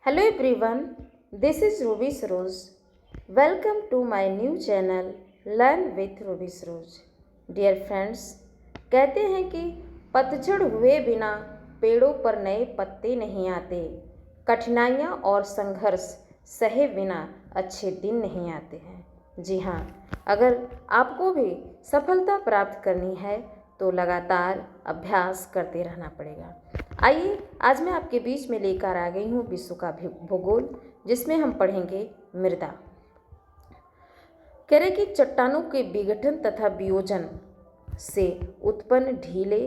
Hello everyone, this is Ruby's Rose. Welcome to my new channel Learn with Ruby's Rose. Dear friends, कहते हैं कि पतझड़ हुए बिना पेड़ों पर नए पत्ते नहीं आते। कठिनाइयाँ और संघर्ष सहे बिना अच्छे दिन नहीं आते हैं। जी हाँ, अगर आपको भी सफलता प्राप्त करनी है तो लगातार अभ्यास करते रहना पड़ेगा। आइए आज मैं आपके बीच में लेकर आ गई हूँ विश्व का भूगोल, जिसमें हम पढ़ेंगे मृदा। कह रहे कि चट्टानों के विघटन तथा वियोजन से उत्पन्न ढीले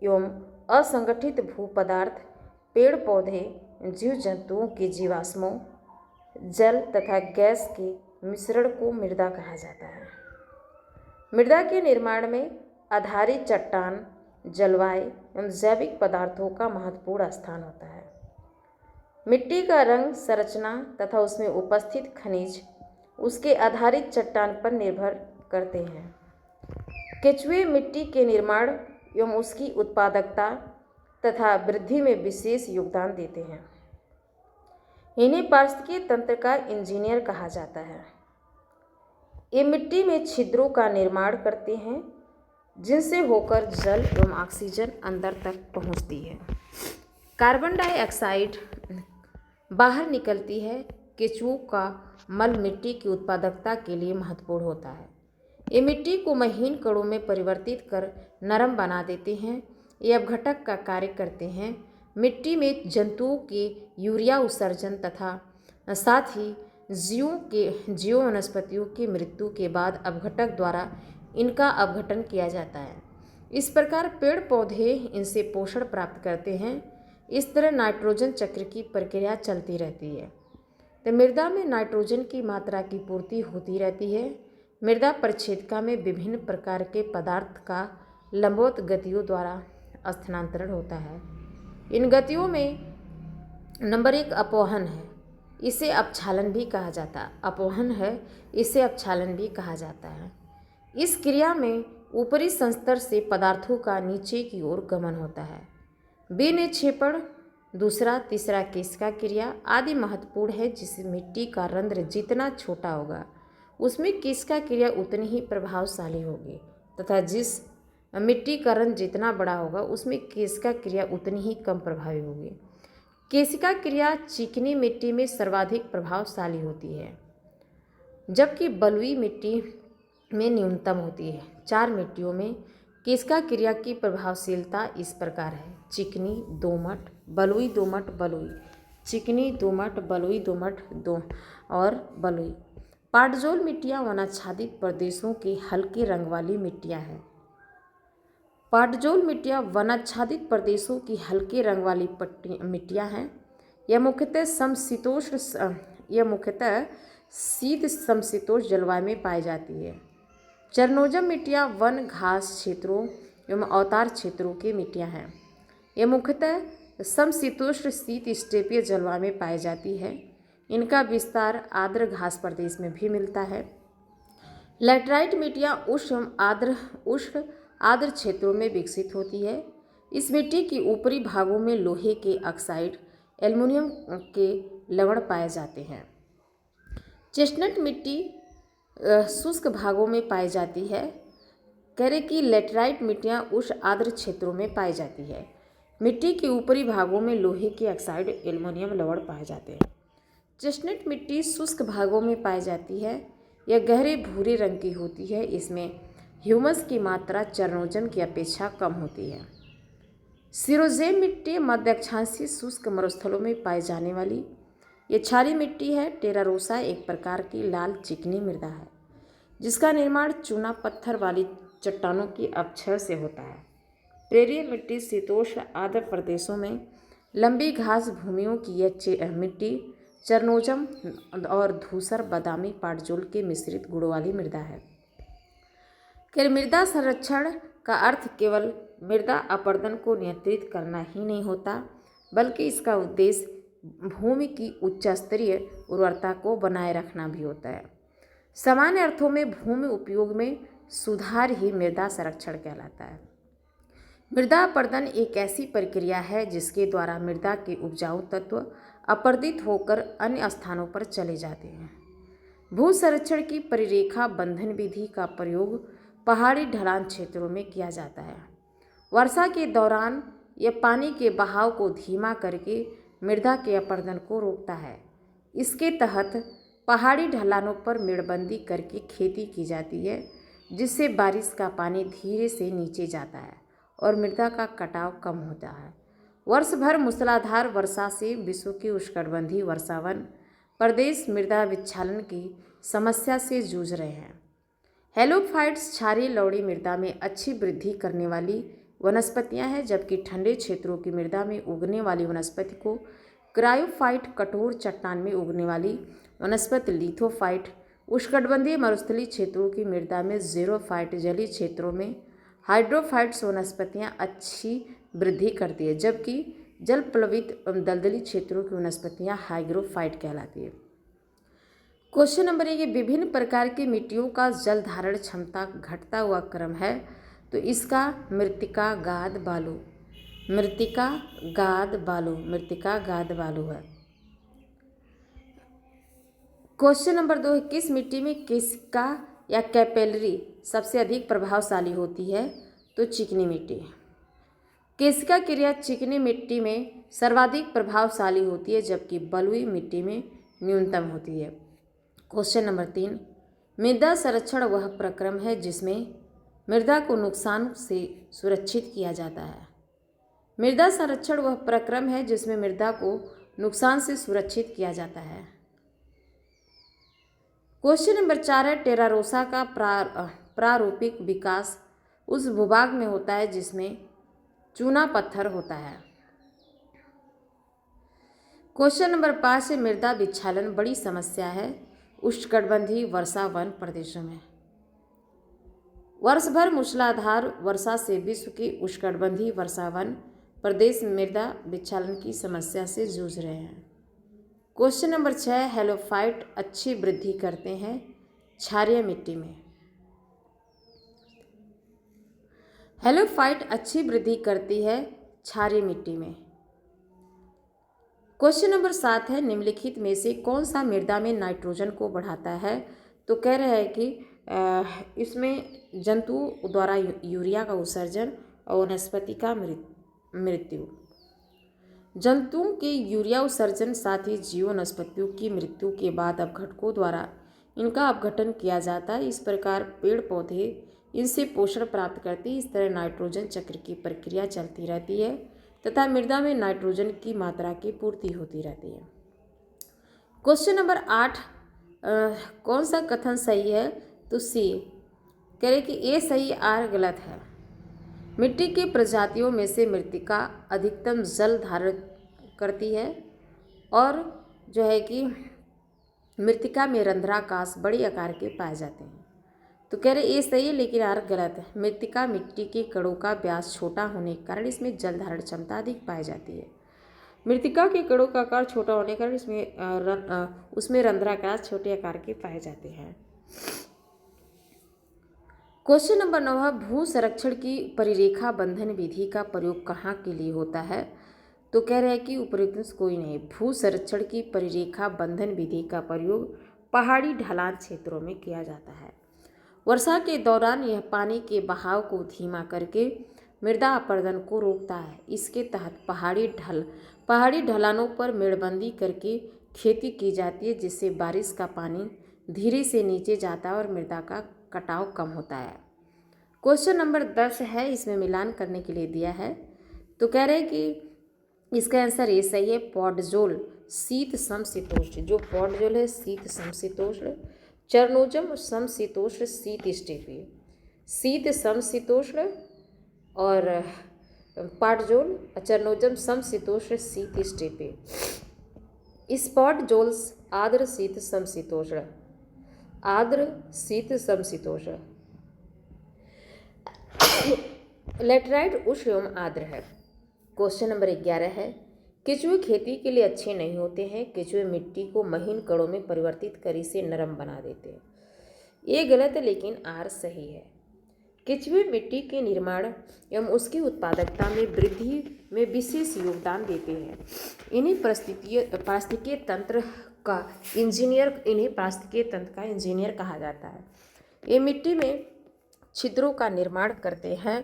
एवं असंगठित भू पदार्थ, पेड़ पौधे, जीव जंतुओं के जीवाश्मों, जल तथा गैस के मिश्रण को मृदा कहा जाता है। मृदा के निर्माण में आधारित चट्टान, जलवायु एवं जैविक पदार्थों का महत्वपूर्ण स्थान होता है। मिट्टी का रंग, संरचना तथा उसमें उपस्थित खनिज उसके आधारित चट्टान पर निर्भर करते हैं। केंचुए मिट्टी के निर्माण एवं उसकी उत्पादकता तथा वृद्धि में विशेष योगदान देते हैं। इन्हें पारिस्थितिकीय तंत्र का इंजीनियर कहा जाता है। ये मिट्टी में छिद्रों का निर्माण करते हैं, जिनसे होकर जल एवं ऑक्सीजन अंदर तक पहुंचती है। कार्बन डाइऑक्साइड बाहर निकलती है। केंचुओं का मल मिट्टी की उत्पादकता के लिए महत्वपूर्ण होता है। ये मिट्टी को महीन कणों में परिवर्तित कर नरम बना देते हैं। ये अपघटक का कार्य करते हैं। मिट्टी में जंतुओं के यूरिया उत्सर्जन तथा साथ ही जीव वनस्पतियों की मृत्यु के बाद अपघटक द्वारा इनका अपघटन किया जाता है। इस प्रकार पेड़ पौधे इनसे पोषण प्राप्त करते हैं। इस तरह नाइट्रोजन चक्र की प्रक्रिया चलती रहती है। तो मृदा में नाइट्रोजन की मात्रा की पूर्ति होती रहती है। मृदा परिच्छेदिका में विभिन्न प्रकार के पदार्थ का लंबवत गतियों द्वारा स्थानांतरण होता है। इन गतियों में नंबर 1 अपवहन है, इसे अपक्षालन भी कहा जाता है। अपवहन है, इसे अपक्षालन भी कहा जाता है। इस क्रिया में ऊपरी संस्तर से पदार्थों का नीचे की ओर गमन होता है। विनिक्षेपण, दूसरा तीसरा केशिका क्रिया आदि महत्वपूर्ण है। जिस मिट्टी का रंध्र जितना छोटा होगा उसमें केशिका क्रिया उतनी ही प्रभावशाली होगी, तथा जिस मिट्टी का रंध्र जितना बड़ा होगा उसमें केशिका क्रिया उतनी ही कम प्रभावी होगी। केशिका क्रिया चिकनी मिट्टी में सर्वाधिक प्रभावशाली होती है, जबकि बलुई मिट्टी में न्यूनतम होती है। 4 मिट्टियों में केशिका क्रिया की प्रभावशीलता इस प्रकार है: चिकनी, दोमट, बलुई, दोमट, बलुई, चिकनी, दोमट, बलुई, दोमट और बलुई। पाटजोल मिट्टियाँ वनाच्छादित प्रदेशों की हल्के रंग वाली मिट्टियाँ हैं। पाटजोल मिट्टियाँ वनाच्छादित प्रदेशों की हल्के रंग वाली मिट्टियाँ हैं। यह मुख्यतः शीत समशीतोष्ण जलवायु में पाई जाती है। चरनोजम मिट्टियाँ वन घास क्षेत्रों एवं अवतार क्षेत्रों की मिट्टियाँ हैं। ये मुख्यतः समशीतोष्ण शीत स्टेपीय जलवायु में पाई जाती है। इनका विस्तार आर्द्र घास प्रदेश में भी मिलता है। लैटराइट मिट्टियाँ उष्ण आर्द्र क्षेत्रों में विकसित होती है। इस मिट्टी के ऊपरी भागों में लोहे के ऑक्साइड, एल्युमिनियम के लवण पाए जाते हैं। चेस्टनट मिट्टी शुष्क भागों में पाई जाती है। कह रहे कि लेटराइट मिट्टियाँ उष्ण आर्द्र क्षेत्रों में पाई जाती है। मिट्टी के ऊपरी भागों में लोहे के ऑक्साइड, एल्युमिनियम लवण पाए जाते हैं। चेस्टनट मिट्टी शुष्क भागों में पाई जाती है। यह गहरे भूरे रंग की होती है। इसमें ह्यूमस की मात्रा चरनोजम की अपेक्षा कम होती है। सिरोजेम मिट्टी मध्य अक्षांशीय शुष्क मरुस्थलों में पाई जाने वाली ये क्षारीय मिट्टी है। टेरारोसा एक प्रकार की लाल चिकनी मृदा है, जिसका निर्माण चूना पत्थर वाली चट्टानों की अपक्षय से होता है। प्रेरीय मिट्टी शीतोष्ण आर्द्र प्रदेशों में लंबी घास भूमियों की यह मिट्टी चरनोजम और धूसर बादामी पाटजोल के मिश्रित गुणों वाली मृदा है। मृदा संरक्षण का अर्थ केवल मृदा अपरदन को नियंत्रित करना ही नहीं होता, बल्कि इसका उद्देश्य भूमि की उच्च स्तरीय उर्वरता को बनाए रखना भी होता है। सामान्य अर्थों में भूमि उपयोग में सुधार ही मृदा संरक्षण कहलाता है। मृदा अपरदन एक ऐसी प्रक्रिया है जिसके द्वारा मृदा के उपजाऊ तत्व अपरदित होकर अन्य स्थानों पर चले जाते हैं। भू संरक्षण की परिरेखा बंधन विधि का प्रयोग पहाड़ी ढलान क्षेत्रों में किया जाता है। वर्षा के दौरान यह पानी के बहाव को धीमा करके मृदा के अपरदन को रोकता है। इसके तहत पहाड़ी ढलानों पर मेड़बंदी करके खेती की जाती है, जिससे बारिश का पानी धीरे से नीचे जाता है और मृदा का कटाव कम होता है। वर्ष भर मूसलाधार वर्षा से विश्व के उष्णकटिबंधीय वर्षावन प्रदेश मृदा विच्छालन की समस्या से जूझ रहे हैं। हेलोफाइट्स क्षारीय लवणीय मृदा में अच्छी वृद्धि करने वाली वनस्पतियां हैं, जबकि ठंडे क्षेत्रों की मृदा में उगने वाली वनस्पति को क्रायोफाइट, कठोर चट्टान में उगने वाली वनस्पति लिथोफाइट, उष्णकटिबंधीय मरुस्थलीय क्षेत्रों की मृदा में ज़ेरोफाइट, जलीय क्षेत्रों में हाइड्रोफाइट्स वनस्पतियां अच्छी वृद्धि करती है, जबकि जल प्लवित दलदली क्षेत्रों की वनस्पतियां हाइग्रोफाइट कहलाती है। क्वेश्चन नंबर 1, विभिन्न प्रकार की मिट्टियों का जल धारण क्षमता घटता हुआ क्रम है, तो इसका मृत्तिका, गाद, बालू, मृत्तिका, गाद, बालू, मृत्तिका, गाद, बालू है। क्वेश्चन नंबर 2 है, किस मिट्टी में केशिका या कैपिलरी सबसे अधिक प्रभावशाली होती है, तो चिकनी मिट्टी। केशिका क्रिया चिकनी मिट्टी में सर्वाधिक प्रभावशाली होती है, जबकि बलुई मिट्टी में न्यूनतम होती है। क्वेश्चन नंबर 3, मृदा संरक्षण वह प्रक्रम है जिसमें मृदा को नुकसान से सुरक्षित किया जाता है। मृदा संरक्षण वह प्रक्रम है जिसमें मृदा को नुकसान से सुरक्षित किया जाता है। क्वेश्चन नंबर 4 है, टेरारोसा का प्रारूपिक विकास उस भूभाग में होता है जिसमें चूना पत्थर होता है। क्वेश्चन नंबर 5 है, मृदा विच्छालन बड़ी समस्या है उष्णकटिबंधीय वर्षा वन प्रदेशों में। वर्ष भर मूसलाधार वर्षा से विश्व के उष्णकटिबंधीय वर्षावन प्रदेश मृदा विच्छालन की समस्या से जूझ रहे हैं। क्वेश्चन नंबर 6, हेलोफाइट अच्छी वृद्धि करते हैं क्षारीय मिट्टी में। हेलोफाइट अच्छी वृद्धि करती है क्षारीय मिट्टी में। क्वेश्चन नंबर 7 है, निम्नलिखित में से कौन सा मृदा में नाइट्रोजन को बढ़ाता है, तो कह रहे हैं कि इसमें जंतुओं द्वारा यूरिया का उत्सर्जन और वनस्पति का मृत्यु। जंतुओं के यूरिया उत्सर्जन साथ ही जीव वनस्पतियों की मृत्यु के बाद अपघटकों द्वारा इनका अपघटन किया जाता है। इस प्रकार पेड़ पौधे इनसे पोषण प्राप्त करते हैं। इस तरह नाइट्रोजन चक्र की प्रक्रिया चलती रहती है तथा मृदा में नाइट्रोजन की मात्रा की पूर्ति होती रहती है। क्वेश्चन नंबर 8, कौन सा कथन सही है, तो सी। कह रहे कि ए सही, आर गलत है। मिट्टी की प्रजातियों में से मृत्तिका अधिकतम जल धारण करती है और जो है कि मृत्तिका में रंध्राकाश बड़े आकार के पाए जाते हैं। तो कह रहे ए सही है, लेकिन आर गलत है। मृत्तिका मिट्टी के कणों का व्यास छोटा होने के कारण इसमें जल धारण क्षमता अधिक पाई जाती है। मृत्तिका के कणों का आकार छोटा होने के कारण उसमें रंध्राकाश छोटे आकार के पाए जाते हैं। क्वेश्चन नंबर 9, भू संरक्षण की परिरेखा बंधन विधि का प्रयोग कहाँ के लिए होता है, तो कह रहे हैं कि उपयुक्त कोई नहीं। भू संरक्षण की परिरेखा बंधन विधि का प्रयोग पहाड़ी ढलान क्षेत्रों में किया जाता है। वर्षा के दौरान यह पानी के बहाव को धीमा करके मृदा अपरदन को रोकता है। इसके तहत पहाड़ी ढलानों पर मेड़बंदी करके खेती की जाती है, जिससे बारिश का पानी धीरे से नीचे जाता है और मृदा का कटाव कम होता है। क्वेश्चन नंबर 10 है, इसमें मिलान करने के लिए दिया है, तो कह रहे हैं कि इसका आंसर ये सही है। पॉडजोल शीत समशीतोष्ण, जो पॉडजोल है शीत समशीतोष्ण, चरनोजम समशीतोष्ण शीत स्टेपीय, शीत समशीतोष्ण और पॉडजोल चरनोजम समशीतोष्ण शीत स्टेपीय। स्पॉटजोल्स आर्द्र शीत समशीतोष्ण, आर्द्र शीत समशीतोष्ण। लैटेराइट उष्ण एवं आर्द्र है। क्वेश्चन नंबर 11 है, केचुए खेती के लिए अच्छे नहीं होते हैं। केचुए मिट्टी को महीन कणों में परिवर्तित कर इसे नरम बना देते हैं। ये गलत है, लेकिन आर सही है। केचुए मिट्टी के निर्माण एवं उसकी उत्पादकता में वृद्धि में विशेष योगदान देते हैं। इन्हें पारिस्थितिकीय तंत्र का इंजीनियर कहा जाता है। ये मिट्टी में छिद्रों का निर्माण करते हैं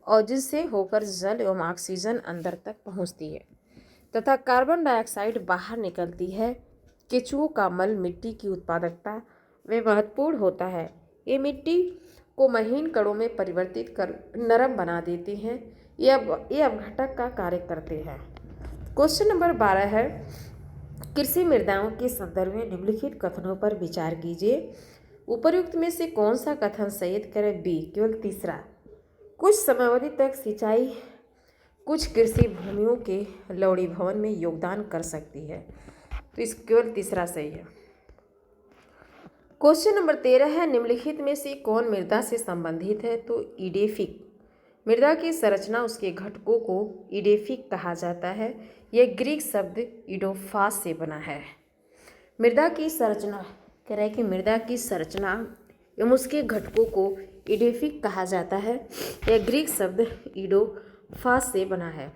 और जिससे होकर जल एवं ऑक्सीजन अंदर तक पहुंचती है तथा कार्बन डाइऑक्साइड बाहर निकलती है। केचुओं का मल मिट्टी की उत्पादकता में महत्वपूर्ण होता है। ये मिट्टी को महीन कणों में परिवर्तित कर नरम बना देते हैं। ये अपघटक का कार्य करते हैं। क्वेश्चन नंबर 12 है, कृषि मृदाओं के संदर्भ में निम्नलिखित कथनों पर विचार कीजिए। उपर्युक्त में से कौन सा कथन सही करें? बी, केवल तीसरा। कुछ समयावधि तक सिंचाई कुछ कृषि भूमियों के लवणीभवन में योगदान कर सकती है, तो इस केवल तीसरा सही है। क्वेश्चन नंबर 13 है, निम्नलिखित में से कौन मृदा से संबंधित है? तो इडेफिक। मृदा की संरचना उसके घटकों को इडेफिक कहा जाता है। यह ग्रीक शब्द इडोफास से बना है। मृदा की संरचना कह रहा है कि मृदा की संरचना एवं उसके घटकों को इडेफिक कहा जाता है। यह ग्रीक शब्द इडोफास से बना है।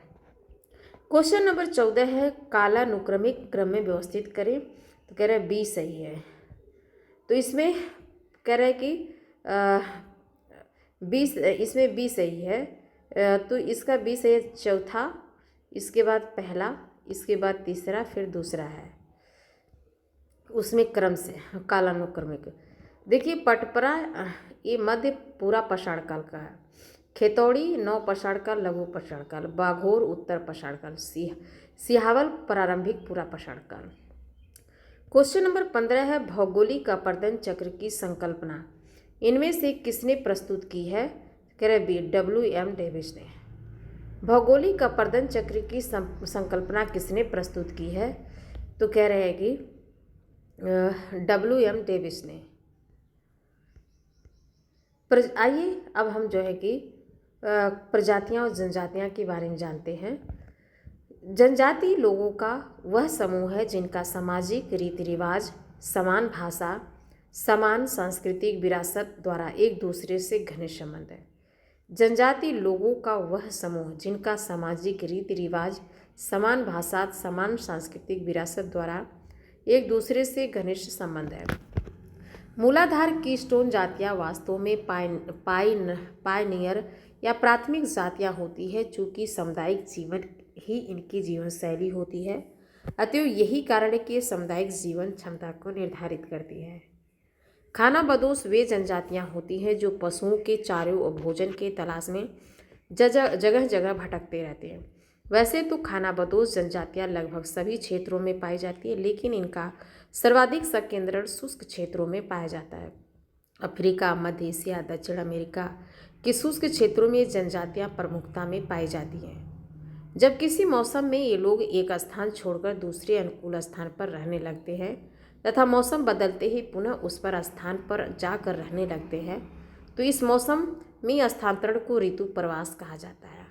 क्वेश्चन नंबर 14 है, कालानुक्रमिक क्रम में व्यवस्थित करें, तो कह रहा है बी सही है। तो इसमें कह रहा है कि इसमें बी सही है। तो इसका बी सही है। चौथा, इसके बाद पहला, इसके बाद तीसरा, फिर दूसरा है उसमें क्रम से कालानुक्रमिक। देखिए पटपरा ये मध्य पूरा पाषाण काल का है। खेतौड़ी नव पाषाण काल, लघु पाषाण काल। बाघोर उत्तर पाषाण काल। सिहावल प्रारंभिक पूरा पाषाण काल। क्वेश्चन नंबर 15 है, भौगोलिक अपर्दन चक्र की संकल्पना इनमें से किसने प्रस्तुत की है? कह रहे बी, W.M. डेविस ने। भौगोलिक अपर्दन चक्र की संकल्पना किसने प्रस्तुत की है? तो कह रहे हैं कि W.M. डेविस ने। आइए अब हम जो है कि प्रजातियां और जनजातियां के बारे में जानते हैं। जनजाति लोगों का वह समूह है जिनका सामाजिक रीति रिवाज, समान भाषा, समान सांस्कृतिक विरासत द्वारा एक दूसरे से घनिष्ठ संबंध है। जनजाति लोगों का वह समूह जिनका सामाजिक रीति रिवाज, समान भाषा, समान सांस्कृतिक विरासत द्वारा एक दूसरे से घनिष्ठ संबंध है। मूलाधार कीस्टोन जातियाँ वास्तव में पायनियर या प्राथमिक जातियाँ होती है, चूँकि सामुदायिक जीवन ही इनकी जीवन शैली होती है। अतएव यही कारण है कि सामुदायिक जीवन क्षमता को निर्धारित करती है। खानाबदोश वे जनजातियाँ होती हैं जो पशुओं के चारे और भोजन के तलाश में जगह जगह भटकते रहते हैं। वैसे तो खानाबदोश जनजातियाँ लगभग सभी क्षेत्रों में पाई जाती है, लेकिन इनका सर्वाधिक संकेंद्रण शुष्क क्षेत्रों में पाया जाता है। अफ्रीका, मध्य एशिया, दक्षिण अमेरिका के शुष्क क्षेत्रों में जनजातियाँ प्रमुखता में पाई जाती हैं। जब किसी मौसम में ये लोग एक स्थान छोड़कर दूसरे अनुकूल स्थान पर रहने लगते हैं तथा मौसम बदलते ही पुनः उस पर स्थान पर जाकर रहने लगते हैं, तो इस मौसम में स्थानांतरण को ऋतु प्रवास कहा जाता है।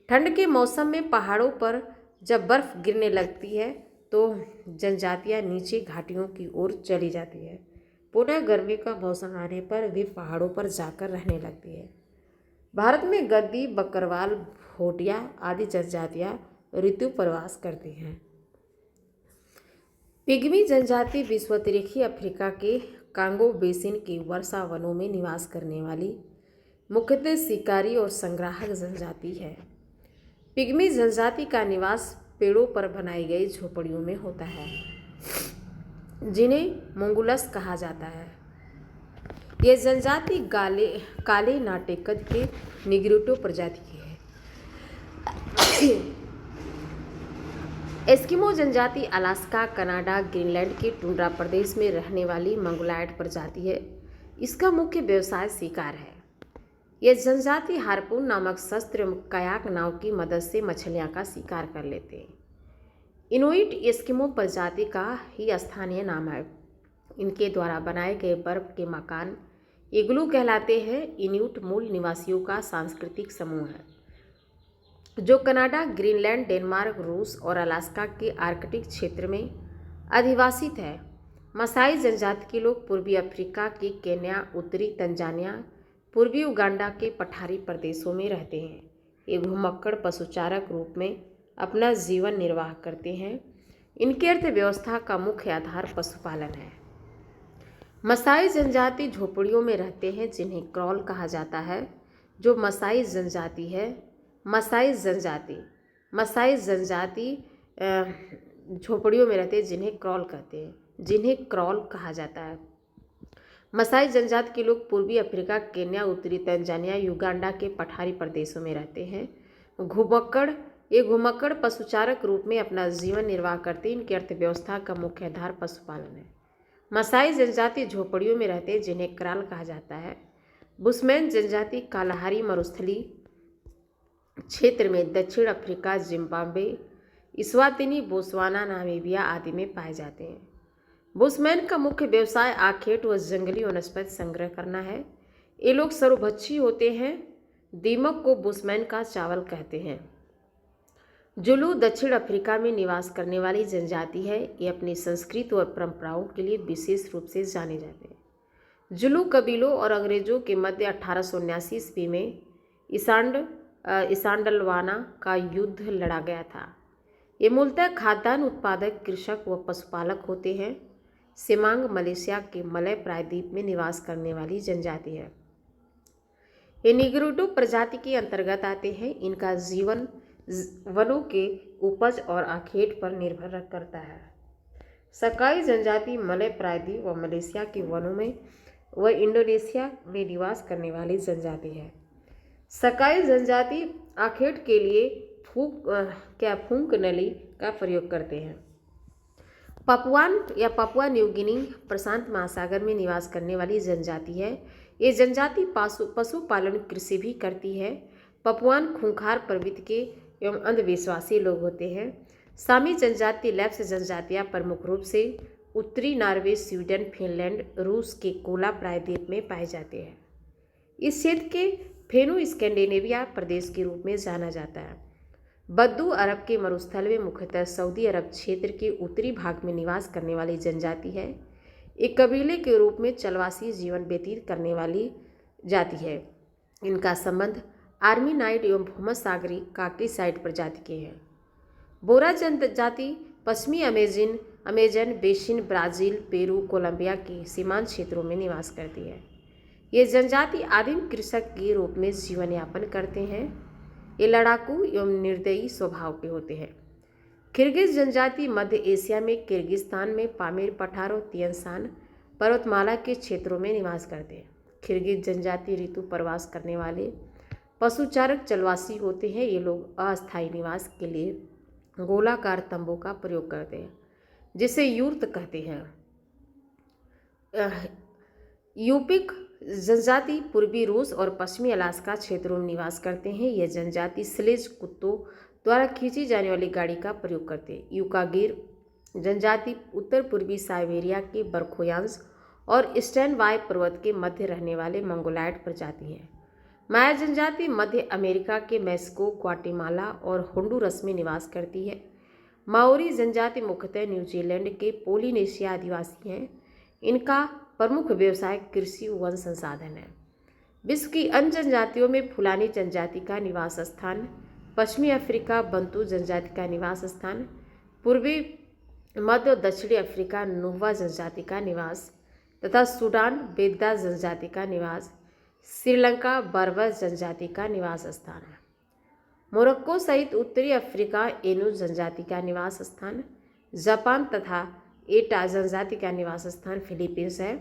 ठंड के मौसम में पहाड़ों पर जब बर्फ गिरने लगती है तो जनजातियां नीचे घाटियों की ओर चली जाती है। पुनः गर्मी का मौसम आने पर वे पहाड़ों पर जाकर रहने लगती है। भारत में गद्दी, बकरवाल, भोटिया आदि जनजातियां ऋतु प्रवास करती हैं। पिग्मी जनजाति विषुवतरेखीय अफ्रीका के कांगो बेसिन के वर्षा वनों में निवास करने वाली मुख्यतः शिकारी और संग्राहक जनजाति है। पिग्मी जनजाति का निवास पेड़ों पर बनाई गई झोपड़ियों में होता है, जिन्हें मुंगुलस कहा जाता है। यह जनजाति काले नाटेकद के निग्रोटो प्रजाति की है। एस्किमो जनजाति अलास्का, कनाडा, ग्रीनलैंड के टुंड्रा प्रदेश में रहने वाली मंगोलॉयड प्रजाति है। इसका मुख्य व्यवसाय शिकार है। यह जनजाति हार्पून नामक शस्त्र कयाक नाव की मदद से मछलियां का शिकार कर लेते हैं। इनुइट एस्किमो प्रजाति का ही स्थानीय नाम है। इनके द्वारा बनाए गए बर्फ के मकान इग्लू कहलाते हैं। इनुइट मूल निवासियों का सांस्कृतिक समूह है जो कनाडा, ग्रीनलैंड, डेनमार्क, रूस और अलास्का के आर्कटिक क्षेत्र में अधिवासित है। मसाई जनजाति के लोग पूर्वी अफ्रीका के केन्या, उत्तरी तंजानिया, पूर्वी उगांडा के पठारी प्रदेशों में रहते हैं। ये घुमक्कड़ पशुचारक रूप में अपना जीवन निर्वाह करते हैं। इनकी अर्थव्यवस्था का मुख्य आधार पशुपालन है। मसाई जनजाति झोपड़ियों में रहते हैं जिन्हें क्रॉल कहा जाता है। जो मसाई जनजाति है, मसाई जनजाति झोपड़ियों में रहते हैं जिन्हें क्रॉल कहते हैं, जिन्हें क्रॉल कहा जाता है। मसाई जनजाति के लोग पूर्वी अफ्रीका, केन्या, उत्तरी तंजानिया, युगांडा के पठारी प्रदेशों में रहते हैं। घुमक्कड़ पशुचारक रूप में अपना जीवन निर्वाह करते हैं। इनकी अर्थव्यवस्था का मुख्य आधार पशुपालन है। मसाई जनजाति झोपड़ियों में रहते हैं जिन्हें क्राल कहा जाता है। बुशमैन जनजाति कालाहारी मरुस्थली क्षेत्र में दक्षिण Africa, Zimbabwe, Eswatini, Botswana, Namibia आदि में पाए जाते हैं। बुशमैन का मुख्य व्यवसाय आखेट व जंगली वनस्पति संग्रह करना है। ये लोग सर्वभक्षी होते हैं। दीमक को बुशमैन का चावल कहते हैं। जुलू दक्षिण अफ्रीका में निवास करने वाली जनजाति है। ये अपनी संस्कृति और परंपराओं के लिए विशेष रूप से जाने जाते हैं। जुलू कबीलों और अंग्रेजों के मध्य 1879 ईस्वी में इसांडलवाना का युद्ध लड़ा गया था। ये मूलतः खाद्यान्न उत्पादक, कृषक व पशुपालक होते हैं। सेमांग मलेशिया के मलय प्रायद्वीप में निवास करने वाली जनजाति है। ये निग्रोडो प्रजाति के अंतर्गत आते हैं। इनका जीवन वनों के उपज और आखेट पर निर्भर करता है। सकाई जनजाति मलय प्रायद्वीप व मलेशिया के वनों में व इंडोनेशिया में निवास करने वाली जनजाति है। सकाई जनजाति आखेट के लिए फूंक नली का प्रयोग करते हैं। पपुआन या पपुआ न्यू गिनी प्रशांत महासागर में निवास करने वाली जनजाति है। ये जनजाति पशुपालन कृषि भी करती है। पपुआन खूंखार प्रवृत्ति के एवं अंधविश्वासी लोग होते हैं। सामी जनजाति लैप्स जनजातियाँ प्रमुख रूप से उत्तरी नॉर्वे, स्वीडन, फिनलैंड, रूस के कोला प्रायद्वीप में पाए जाते हैं। इस क्षेत्र के फेनो स्कैंडिनेविया प्रदेश के रूप में जाना जाता है। बद्दू अरब के मरुस्थल में मुख्यतः सऊदी अरब क्षेत्र के उत्तरी भाग में निवास करने वाली जनजाति है। एक कबीले के रूप में चलवासी जीवन व्यतीत करने वाली जाति है। इनका संबंध आर्मीनाइट एवं भूमध्यसागरीय काकीसाइड प्रजाति के हैं। बोरा जनजाति पश्चिमी Amazon basin, Brazil, Peru, Colombia के सीमांत क्षेत्रों में निवास करती है। ये जनजाति आदिम कृषक के रूप में जीवन यापन करते हैं। ये लड़ाकू एवं निर्दयी स्वभाव के होते हैं। किर्गिज जनजाति मध्य एशिया में किर्गिस्तान में पामीर पठार और तियनसान पर्वतमाला के क्षेत्रों में निवास करते हैं। किर्गिज जनजाति ऋतु प्रवास करने वाले पशुचारक चलवासी होते हैं। ये लोग अस्थायी निवास के लिए गोलाकार तंबू का प्रयोग करते हैं, जिसे यूर्त कहते हैं। यूपिक जनजाति पूर्वी रूस और पश्चिमी अलास्का क्षेत्रों में निवास करते हैं। यह जनजाति स्लेज कुत्तों द्वारा खींची जाने वाली गाड़ी का प्रयोग करते हैं। यूकागिर जनजाति उत्तर पूर्वी साइबेरिया के बरखोयांश और ईस्टर्न वाय पर्वत के मध्य रहने वाले मंगोलायड प्रजाति है। माया जनजाति मध्य अमेरिका के मैक्सिको, ग्वाटेमाला और होंडुरस में निवास करती है। माओरी जनजाति मुख्यतः न्यूजीलैंड के पोलिनेशिया आदिवासी हैं। इनका प्रमुख व्यवसाय कृषि वन संसाधन है। विश्व की अन्य जनजातियों में फुलानी जनजाति का निवास स्थान, पश्चिमी अफ्रीका बंतू जनजाति का निवास स्थान, पूर्वी मध्य और दक्षिणी अफ्रीका नुहवा जनजाति का निवास तथा सूडान बेद्दा जनजाति का निवास, श्रीलंका बर्बर जनजाति का निवास स्थान है। मोरक्को सहित उत्तरी अफ्रीका एनु जनजाति का निवास स्थान, जापान तथा एटा जनजाति का निवास स्थान फिलीपींस है।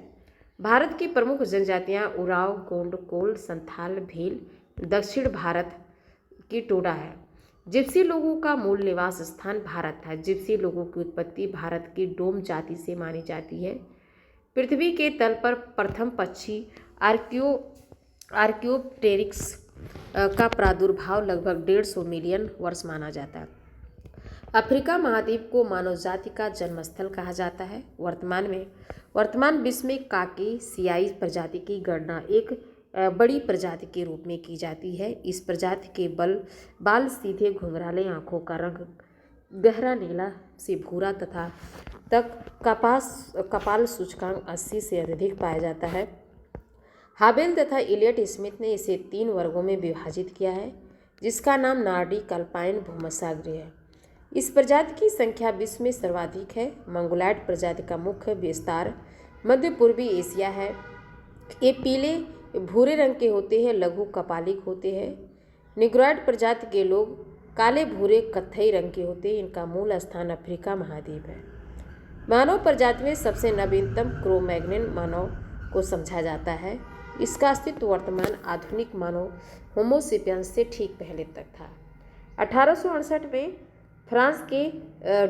भारत की प्रमुख जनजातियां उराव, गोंड, कोल, संथाल, भील, दक्षिण भारत की टोडा है। जिप्सी लोगों का मूल निवास स्थान भारत था। जिप्सी लोगों की उत्पत्ति भारत की डोम जाति से मानी जाती है। पृथ्वी के तल पर प्रथम पक्षी आर्कियोप्टेरिक्स का प्रादुर्भाव लगभग 150 मिलियन वर्ष माना जाता है। अफ्रीका महाद्वीप को मानव जाति का जन्मस्थल कहा जाता है। वर्तमान विश्व में काकी सियाई प्रजाति की गणना एक बड़ी प्रजाति के रूप में की जाती है। इस प्रजाति के बाल सीधे घुंघराले, आँखों का रंग गहरा नीला से भूरा तथा कपाल सूचकांक 80 से अधिक पाया जाता है। हाबेल तथा इलियट स्मिथ ने इसे 3 वर्गों में विभाजित किया है, जिसका नाम नार्डिक अल्पाइन भूमध्यसागरीय है। इस प्रजाति की संख्या विश्व में सर्वाधिक है। मंगोलायड प्रजाति का मुख्य विस्तार मध्य पूर्वी एशिया है। ये पीले भूरे रंग के होते हैं, लघु कपालिक होते हैं। निग्रोइड प्रजाति के लोग काले भूरे कत्थई रंग के होते हैं। इनका मूल स्थान अफ्रीका महाद्वीप है। मानव प्रजाति में सबसे नवीनतम क्रो-मैग्नन मानव को समझा जाता है। इसका अस्तित्व वर्तमान आधुनिक मानव होमो सेपियंस से ठीक पहले तक था। 1868 में फ्रांस के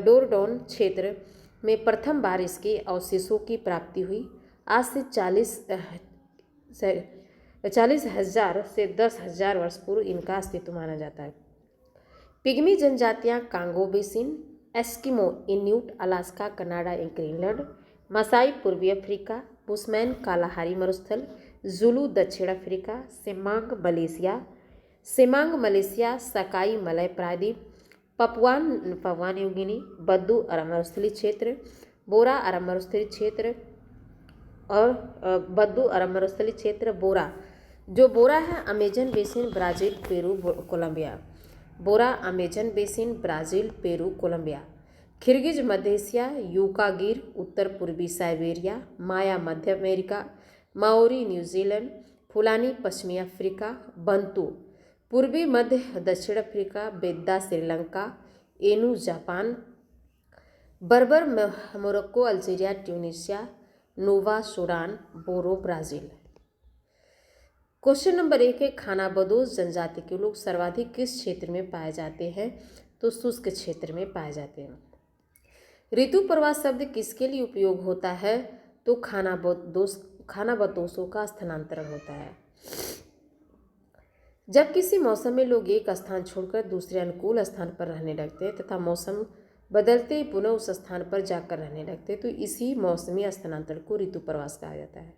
डोरडोन क्षेत्र में प्रथम बार इसके अवशेषों की प्राप्ति हुई। आज से 40,000 से 10,000 वर्ष पूर्व इनका अस्तित्व माना जाता है। Pygmy जनजातियां Congo basin, Eskimo, इन्यूट, Alaska, Canada, Greenland, Masai पूर्वी अफ्रीका, बुशमैन कालाहारी मरुस्थल, जुलू दक्षिण अफ्रीका, सेमांग मलेशिया, सकाई मलय प्रायद्वीप, पपुआ न्यू गिनी, बद्दू अरब मरुस्थलीय क्षेत्र, बोरा अरब मरुस्थलीय क्षेत्र और बद्दू अरब मरुस्थलीय क्षेत्र बोरा। जो बोरा है Amazon basin, Brazil, Peru, Colombia. Bora Amazon basin, Brazil, Peru, Colombia. Kyrgyz मध्य एशिया, यूका गिर उत्तर पूर्वी साइबेरिया, माया मध्य अमेरिका, माओरी न्यूजीलैंड, फुलानी पश्चिमी अफ्रीका, बंतू पूर्वी मध्य दक्षिण Africa, Vedda Sri Lanka, Ainu Japan, Berber Morocco, Algeria, Tunisia, नोवा सूडान, बोरो ब्राज़ील। क्वेश्चन नंबर 1 है, खानाबदोश जनजाति के लोग सर्वाधिक किस क्षेत्र में पाए जाते हैं? तो शुष्क क्षेत्र में पाए जाते हैं। ऋतु प्रवास शब्द किसके लिए उपयोग होता है? तो खानाबदोशों का स्थानांतरण होता है। जब किसी मौसम में लोग एक स्थान छोड़कर दूसरे अनुकूल स्थान पर रहने लगते हैं तथा मौसम बदलते ही पुनः उस स्थान पर जाकर रहने लगते हैं तो इसी मौसमी स्थानांतरण को ऋतु प्रवास कहा जाता है।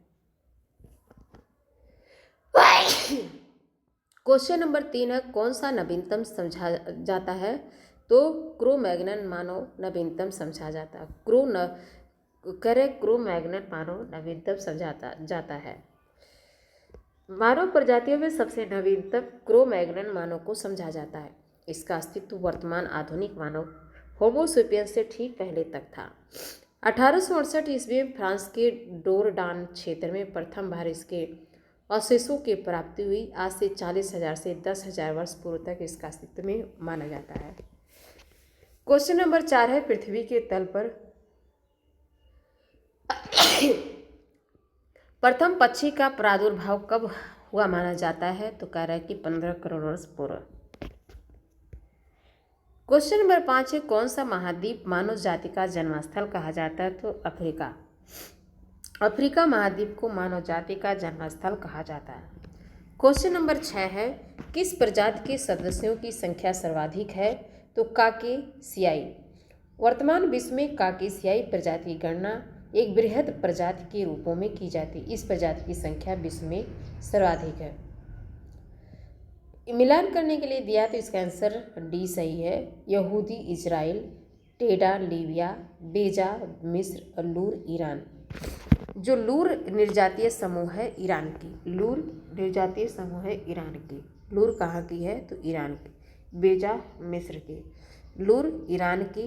क्वेश्चन नंबर 3 है, कौन सा नवीनतम समझा जाता है? तो क्रो-मैग्नन मानव नवीनतम समझा जाता है। क्रो-मैग्नन मानव नवीनतम समझा जाता है। मानव प्रजातियों में सबसे नवीनतम क्रो-मैग्नन मानव को समझा जाता है। इसका अस्तित्व वर्तमान आधुनिक मानव होमो सेपियंस से ठीक पहले तक था। 1868 ईस्वी में फ्रांस के डोरडान क्षेत्र में प्रथम बार इसके अवशेषों की प्राप्ति हुई। आज से 40,000 से 10,000 वर्ष पूर्व तक इसका अस्तित्व में माना जाता है। क्वेश्चन नंबर 4 है, पृथ्वी के तल पर प्रथम पक्षी का प्रादुर्भाव कब हुआ माना जाता है? तो कह रहा है कि 15 करोड़ वर्ष पूर्व। क्वेश्चन नंबर 5 है, कौन सा महाद्वीप मानव जाति का जन्मस्थल कहा जाता है? तो अफ्रीका। अफ्रीका महाद्वीप को मानव जाति का जन्मस्थल कहा जाता है। क्वेश्चन नंबर 6 है, किस प्रजाति के सदस्यों की संख्या सर्वाधिक है? तो काकेसियाई। वर्तमान विश्व में काकेसियाई प्रजाति की गणना एक बृहद प्रजाति के रूपों में की जाती है। इस प्रजाति की संख्या विश्व में सर्वाधिक है। मिलान करने के लिए दिया तो इसका आंसर डी सही है। यहूदी इजराइल, टेडा लीबिया, बेजा मिस्र, लूर ईरान। जो लूर निर्जातीय समूह है ईरान की, लूर निर्जातीय समूह है ईरान की। लूर कहाँ की है? तो ईरान की। बेजा मिस्र की, लूर ईरान की,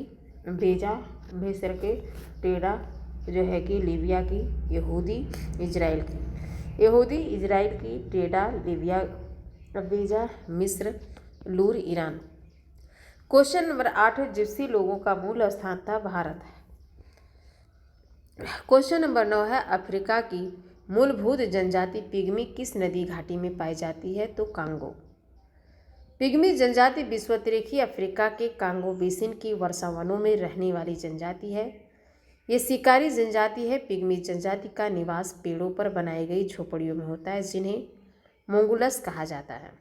बेजा मिस्र के, टेडा जो है कि लीबिया की, यहूदी इजराइल की। यहूदी इजराइल की, टेडा लीबिया, बेजा मिस्र, लूर ईरान। क्वेश्चन नंबर 8 है, जिप्सी लोगों का मूल स्थान था भारत। क्वेश्चन नंबर 9 है, अफ्रीका की मूलभूत जनजाति पिग्मी किस नदी घाटी में पाई जाती है? तो कांगो। पिग्मी जनजाति विषुवतरेखीय अफ्रीका के कांगो बेसिन की वर्षावनों में रहने वाली जनजाति है। ये शिकारी जनजाति है। पिग्मी जनजाति का निवास पेड़ों पर बनाई गई झोपड़ियों में होता है, जिन्हें मोंगुलस कहा जाता है।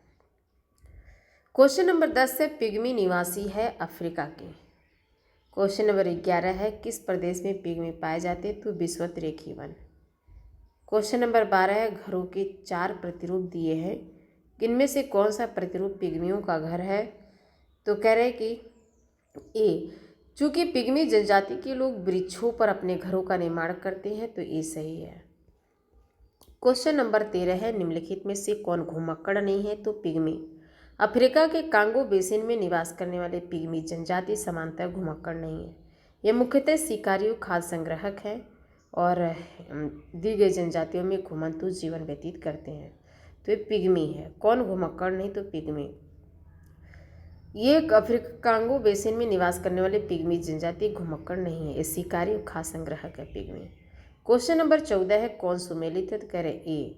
क्वेश्चन नंबर 10 है, पिग्मी निवासी है अफ्रीका के। क्वेश्चन नंबर 11 है, किस प्रदेश में पिग्मी पाए जाते हैं? तो विषुवतरेखीय वन। क्वेश्चन नंबर 12 है, घरों के 4 प्रतिरूप दिए हैं, इनमें से कौन सा प्रतिरूप पिग्मियों का घर है? तो कह रहे हैं कि ए। चूंकि पिग्मी जनजाति के लोग वृक्षों पर अपने घरों का निर्माण करते हैं तो ये सही है। क्वेश्चन नंबर 13 है, निम्नलिखित में से कौन घुमक्कड़ नहीं है? तो पिग्मी। अफ्रीका के कांगो बेसिन में निवास करने वाले पिग्मी जनजाति समांतर घुमक्कड़ नहीं है। ये मुख्यतः शिकारियों, खाद्य संग्राहक हैं और दी गई जनजातियों में घुमंतु जीवन व्यतीत करते हैं। तो ये पिग्मी है। कौन घुमक्कड़ नहीं? तो पिग्मी। ये एक अफ्रीका कांगो बेसिन में निवास करने वाले पिग्मी जनजाति घुमक्कड़ नहीं है। ये शिकारी और खाद्य संग्राहक है पिग्मी। क्वेश्चन नंबर 14 है, कौन सुमेलित है? तो कह रहे ए।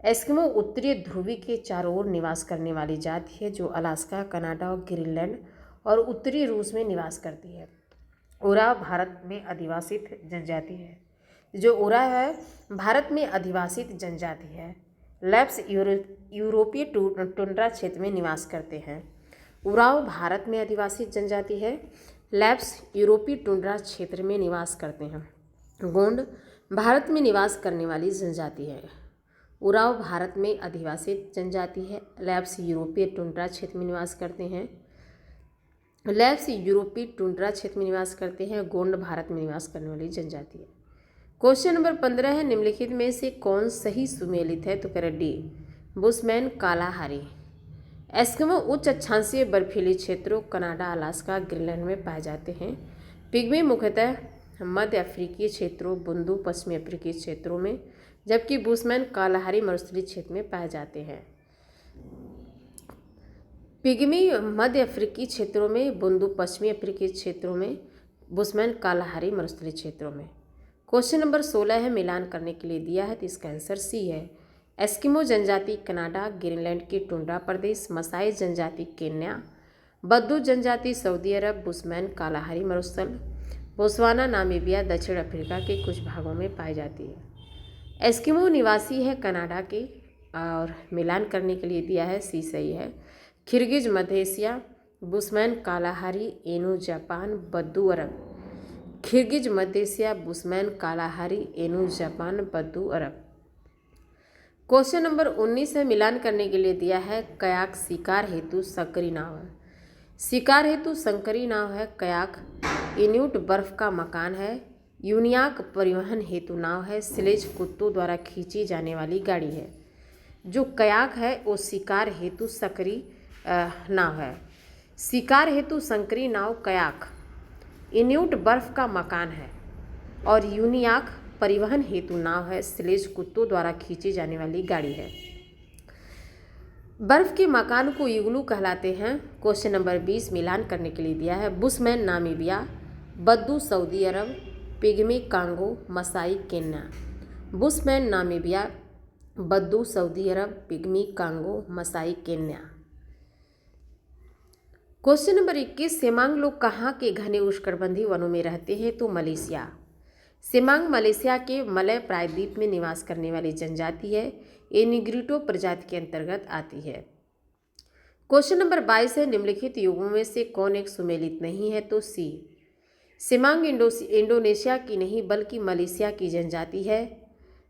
एस्किमो उत्तरी ध्रुवी के चारों ओर निवास करने वाली जाति है जो अलास्का, कनाडा और ग्रीनलैंड और उत्तरी रूस में निवास करती है। उराव भारत में अधिवासित जनजाति है। जो उराव है भारत में अधिवासित जनजाति है। लैप्स यूरोपीय टुंड्रा क्षेत्र में निवास करते हैं। उराव भारत में अधिवासित जनजाति है। लैप्स यूरोपीय टुंड्रा क्षेत्र में निवास करते हैं। गोंड भारत में निवास करने वाली जनजाति है। उराव भारत में अधिवासित जनजाति है। लैप्स यूरोपीय टुंड्रा क्षेत्र में निवास करते हैं। लैप्स यूरोपीय टुंड्रा क्षेत्र में निवास करते हैं। गोंड भारत में निवास करने वाली जनजाति है। क्वेश्चन नंबर 15 है, निम्नलिखित में से कौन सही सुमेलित है? तो कह रहे डी, बुशमैन कालाहारी। एस्किमो उच्च अक्षांशीय बर्फीली क्षेत्रों कनाडा, अलास्का, ग्रीनलैंड में पाए जाते हैं। पिग्मी मुख्यतः मध्य अफ्रीकी क्षेत्रों, बुंदू पश्चिमी अफ्रीकी क्षेत्रों में, जबकि बुशमैन कालाहारी मरुस्थलीय क्षेत्र में पाए जाते हैं। पिग्मी मध्य अफ्रीकी क्षेत्रों में, बुंदू पश्चिमी अफ्रीकी क्षेत्रों में, बुशमैन कालाहारी मरुस्थलीय क्षेत्रों में। क्वेश्चन नंबर 16 है, मिलान करने के लिए दिया है तो इसका आंसर सी है। एस्किमो जनजाति कनाडा, ग्रीनलैंड के टुंड्रा प्रदेश, मसाई जनजाति केन्या, बद्दू जनजाति सऊदी अरब, बुशमैन कालाहारी मरुस्थल बोत्सवाना, नामीबिया, दक्षिण अफ्रीका के कुछ भागों में पाई जाती है। एस्किमो निवासी है कनाडा के और मिलान करने के लिए दिया है सी सही है। किर्गिज मध्य एशिया, बुशमैन कालाहारी एनु जापान, बद्दू अरब। किर्गिज मध्य एशिया, बुशमैन कालाहारी एनु जापान, बद्दू अरब। क्वेश्चन नंबर 19 है, मिलान करने के लिए दिया है कयाक शिकार हेतु संकरी नाव है। शिकार हेतु संकरी नाव है कयाक। इन्यूट बर्फ का मकान है। यूनियाक परिवहन हेतु नाव है। स्लेज कुत्तों द्वारा खींची जाने वाली गाड़ी है। जो कयाक है वो शिकार हेतु संकरी नाव है। शिकार हेतु संकरी नाव कयाक। इन्यूट बर्फ का मकान है और यूनियाक परिवहन हेतु नाव है। स्लेज कुत्तों द्वारा खींची जाने वाली गाड़ी है। बर्फ के मकान को इग्लू कहलाते हैं। क्वेश्चन नंबर 20 मिलान करने के लिए दिया है बुशमैन नामीबिया, बद्दू Saudi Arab, Pygmy Congo, Maasai Kenya. Bushman Namibia, बद्दू Saudi Arab, Pygmy Congo, Maasai Kenya. Question number 21 Semang लोग कहाँ के घने उष्णकटिबंधीय वनों में रहते हैं? तो मलेशिया। सेमांग मलेशिया के मलय प्रायद्वीप में निवास करने वाली जनजाति है। ये निग्रिटो प्रजाति के अंतर्गत आती है। क्वेश्चन नंबर 22 है, निम्नलिखित युगों में से कौन एक सुमेलित नहीं है? तो सी। सेमांग इंडोनेशिया की नहीं बल्कि मलेशिया की जनजाति है।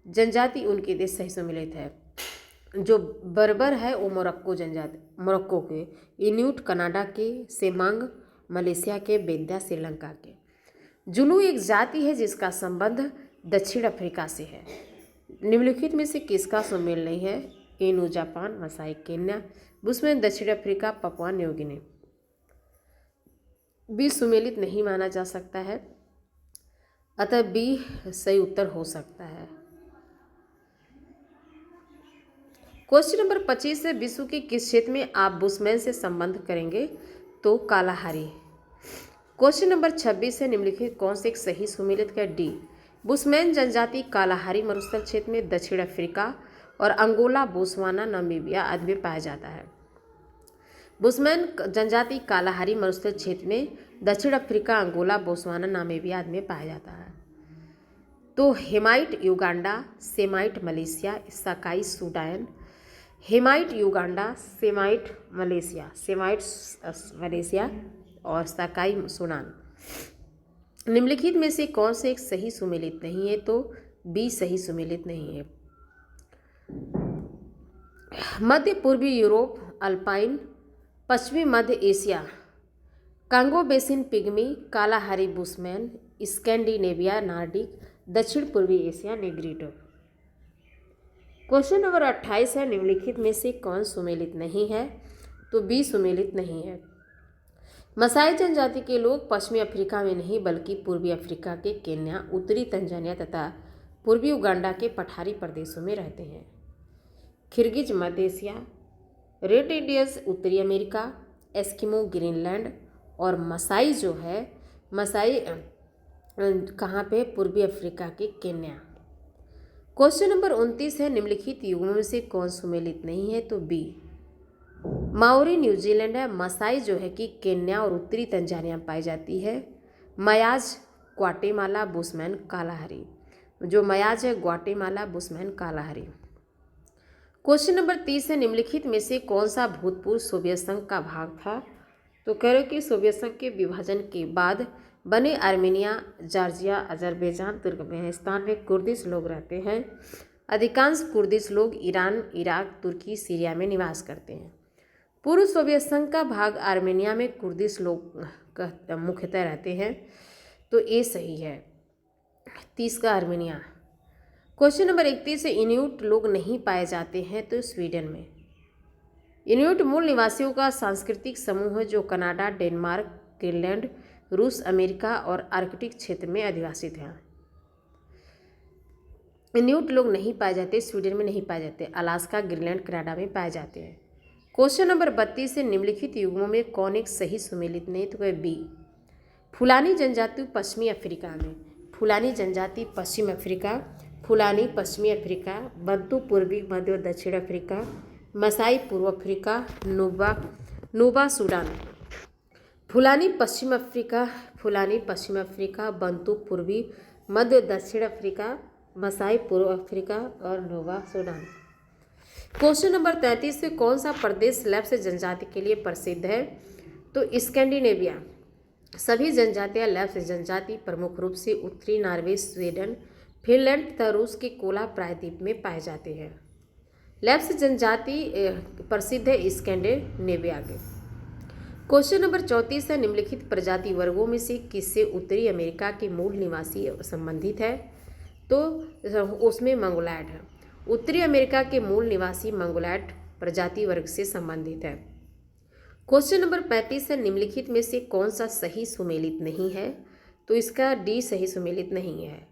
जनजाति उनके देश से सुमेलित है। जो बर्बर है वो मोरक्को जनजाति, मोरक्को के। इन्यूट कनाडा के। सेमांग मलेशिया के। बेद्या श्रीलंका के। जुलू एक जाति है जिसका संबंध दक्षिण अफ्रीका से है। निम्नलिखित में से किसका सुमेल नहीं है? Ainu Japan, Maasai Kenya, Bushman दक्षिण Africa, Papua New Guinea. B सुमेलित नहीं माना जा सकता है, अतः बी सही उत्तर हो सकता है। क्वेश्चन नंबर 25 है, विश्व के किस क्षेत्र में आप बुशमैन से संबंध करेंगे? तो कालाहारी। क्वेश्चन नंबर 26 है, निम्नलिखित कौन से एक सही सुमेलित का? डी। बुशमैन जनजाति कालाहारी मरुस्थल क्षेत्र में दक्षिण अफ्रीका और अंगोला, बोत्सवाना, नामीबिया आदि में पाया जाता है। बुशमैन जनजाति कालाहारी मरुस्थल क्षेत्र में दक्षिण अफ्रीका, अंगोला, बोत्सवाना, नामीबिया आदि में पाया जाता है। तो Hamite Uganda, Semite Malaysia, Sakai Sudan. Hamite Uganda, Semite Malaysia, Semite Malaysia और साकाई सूडान। निम्नलिखित में से कौन से एक सही सुमेलित नहीं है? तो बी सही सुमेलित नहीं है। मध्य पूर्वी यूरोप, अल्पाइन, पश्चिमी मध्य Asia, Congo basin pygmy, Kalahari Bushman, Scandinavia Nordic, दक्षिण पूर्वी एशिया निग्रिटो। क्वेश्चन नंबर 28 है, निम्नलिखित में से कौन सुमेलित नहीं है? तो बी सुमेलित नहीं है। मसाई जनजाति के लोग पश्चिमी अफ्रीका में नहीं बल्कि पूर्वी अफ्रीका के केन्या, उत्तरी तंजानिया तथा पूर्वी उगांडा के पठारी प्रदेशों में रहते हैं। खिरगिज मध्य एशिया, रेड इंडियंस उत्तरी अमेरिका, एस्किमो ग्रीनलैंड और मसाई जो है मसाई कहाँ पे? पूर्वी अफ्रीका के केन्या। क्वेश्चन नंबर 29 है, निम्नलिखित युग्मों में से कौन सुमेलित नहीं है? तो बी माओरी न्यूजीलैंड है। मसाई जो है कि केन्या और उत्तरी तंजानिया में पाई जाती है। मयाज ग्वाटेमाला, बुशमैन कालाहारी। जो मयाज है Guatemala, bushman Kalahari. Question number 30 है, निम्नलिखित में से कौन सा भूतपूर्व सोवियत संघ का भाग था? तो कह रहे हो कि सोवियत संघ के विभाजन के बाद बने आर्मेनिया, जॉर्जिया, अजरबैजान, तुर्कमेनिस्तान में कुर्दिश लोग रहते हैं। अधिकांश कुर्दिश लोग ईरान, इराक, तुर्की, सीरिया में निवास करते हैं। पूर्व सोवियत संघ का भाग आर्मेनिया में कुर्दिश लोग मुख्यतः रहते हैं, तो ये सही है 30 का आर्मेनिया। क्वेश्चन नंबर 31 से इन्यूट लोग नहीं पाए जाते हैं, तो स्वीडन में। इन्यूट मूल निवासियों का सांस्कृतिक समूह है जो कनाडा, डेनमार्क, ग्रीनलैंड, रूस, अमेरिका और आर्कटिक क्षेत्र में अधिवासित हैं। इन्यूट लोग नहीं पाए जाते, स्वीडन में नहीं पाए जाते, अलास्का, ग्रीनलैंड, कनाडा में पाए जाते हैं। क्वेश्चन नंबर 32 से निम्नलिखित युग्मों में कौन एक सही सुमेलित नहीं? तो बी फुलानी जनजाति पश्चिमी अफ्रीका में। फुलानी जनजाति पश्चिम अफ्रीका, फुलानी पश्चिमी अफ्रीका, बंतू पूर्वी मध्य और दक्षिण अफ्रीका, मसाई पूर्व अफ्रीका, नुबा सूडान। फुलानी पश्चिम अफ्रीका, फुलानी पश्चिम अफ्रीका, बंतू पूर्वी मध्य और दक्षिण अफ्रीका, मसाई पूर्व अफ्रीका और नोवा सूडान। क्वेश्चन नंबर 33 से कौन सा प्रदेश लेप्स जनजाति के लिए प्रसिद्ध है? तो स्कैंडिनेविया। सभी जनजातियां लेप्स जनजाति प्रमुख रूप से उत्तरी नॉर्वे, स्वीडन, फिनलैंड तथा रूस के कोला प्रायद्वीप में पाए जाते हैं। लेप्स जनजाति प्रसिद्ध है स्कैंडिनेविया के। क्वेश्चन नंबर 34 है, निम्नलिखित प्रजाति वर्गों में से किससे उत्तरी अमेरिका के मूल निवासी संबंधित है? तो उसमें मंगोलैड है। उत्तरी अमेरिका के मूल निवासी मंगोलैड प्रजाति वर्ग से संबंधित है। क्वेश्चन नंबर 35 है, निम्नलिखित में से कौन सा सही सुमेलित नहीं है? तो इसका डी सही सुमेलित नहीं है।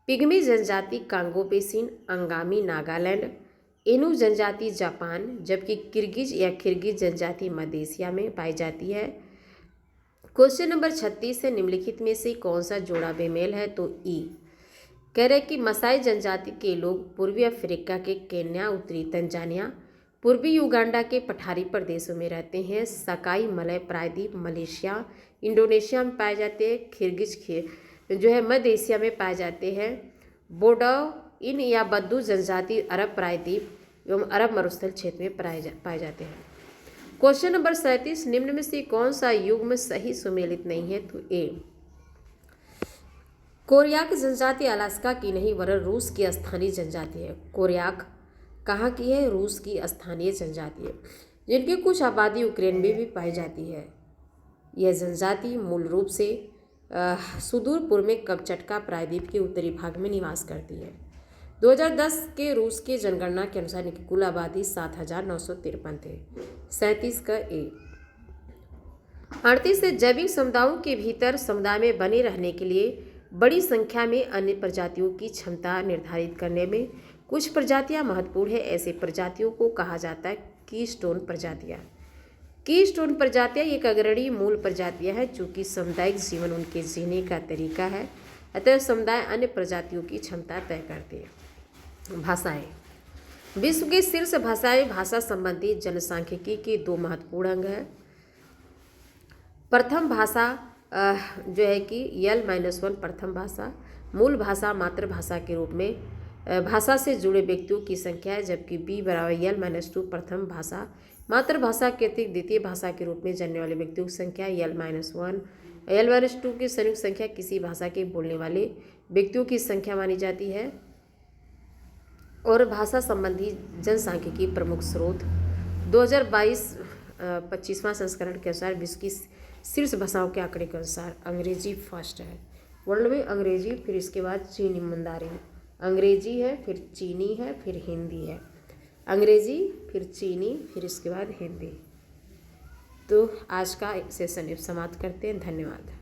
पिग्मी जनजाति कांगो बेसिन, अंगामी नागालैंड, एनु जनजाति जापान, जबकि किर्गिज या खिरगिज जनजाति मध्य एशिया में पाई जाती है। क्वेश्चन नंबर 36 है, निम्नलिखित में से कौन सा जोड़ा बेमेल है? तो ई कह रहे कि मसाई जनजाति के लोग पूर्वी अफ्रीका के केन्या, उत्तरी तंजानिया, पूर्वी युगांडा के पठारी प्रदेशों में रहते हैं। सकाई मलय प्रायद्वीप मलेशिया, इंडोनेशिया में पाए जाते हैं। खिरगिज जो है मध्य एशिया में पाए जाते हैं। बोडो इन या बद्दू जनजाति अरब प्रायद्वीप एवं अरब मरुस्थल क्षेत्र में पाए जाते हैं। क्वेश्चन नंबर 37, निम्न में से कौन सा युग्म सही सुमेलित नहीं है? तो ए कोरियाक जनजाति अलास्का की नहीं वरन रूस की स्थानीय जनजाति है। कोरियाक कहाँ की है? रूस की स्थानीय जनजाति है, जिनकी कुछ आबादी यूक्रेन में भी पाई जाती है। यह जनजाति मूल रूप से सुदूर पूर्व में कमचटका प्रायद्वीप के उत्तरी भाग में निवास करती है। 2010 के रूस के जनगणना के अनुसार इनकी कुल आबादी 7,953 थे। 37 का ए। 38 से जैविक समुदायों के भीतर समुदाय में बने रहने के लिए बड़ी संख्या में अन्य प्रजातियों की क्षमता निर्धारित करने में कुछ प्रजातियां महत्वपूर्ण है। ऐसे प्रजातियों को कहा जाता है कीस्टोन प्रजातियां। कीस्टोन प्रजातियां एक अग्रणी मूल प्रजातियां हैं, चूँकि सामुदायिक जीवन उनके जीने का तरीका है, अतः समुदाय अन्य प्रजातियों की क्षमता तय करते हैं। भाषाएं। विश्व की शीर्ष भाषाएं भाषा संबंधी जनसांख्यिकी के दो महत्वपूर्ण अंग हैं। प्रथम भाषा जो है कि L-1 प्रथम भाषा मूल भाषा मातृभाषा के रूप में भाषा से जुड़े व्यक्तियों की संख्या है, जबकि B = L-2 प्रथम भाषा मातृभाषा के अतिरिक्त द्वितीय भाषा के रूप में जानने वाले व्यक्तियों की संख्या L-1 L-2 की संयुक्त संख्या किसी भाषा के बोलने वाले व्यक्तियों की संख्या मानी जाती है। और भाषा संबंधी जनसांख्यिकी प्रमुख स्रोत 2022 25वां संस्करण के अनुसार विश्व की शीर्ष भाषाओं के आंकड़े के अनुसार अंग्रेजी फर्स्ट है वर्ल्ड में। अंग्रेजी, फिर इसके बाद चीनी मंदारिन, अंग्रेजी है, फिर चीनी है, फिर हिंदी है। अंग्रेज़ी, फिर चीनी, फिर इसके बाद हिंदी। तो आज का सेशन समाप्त करते हैं। धन्यवाद।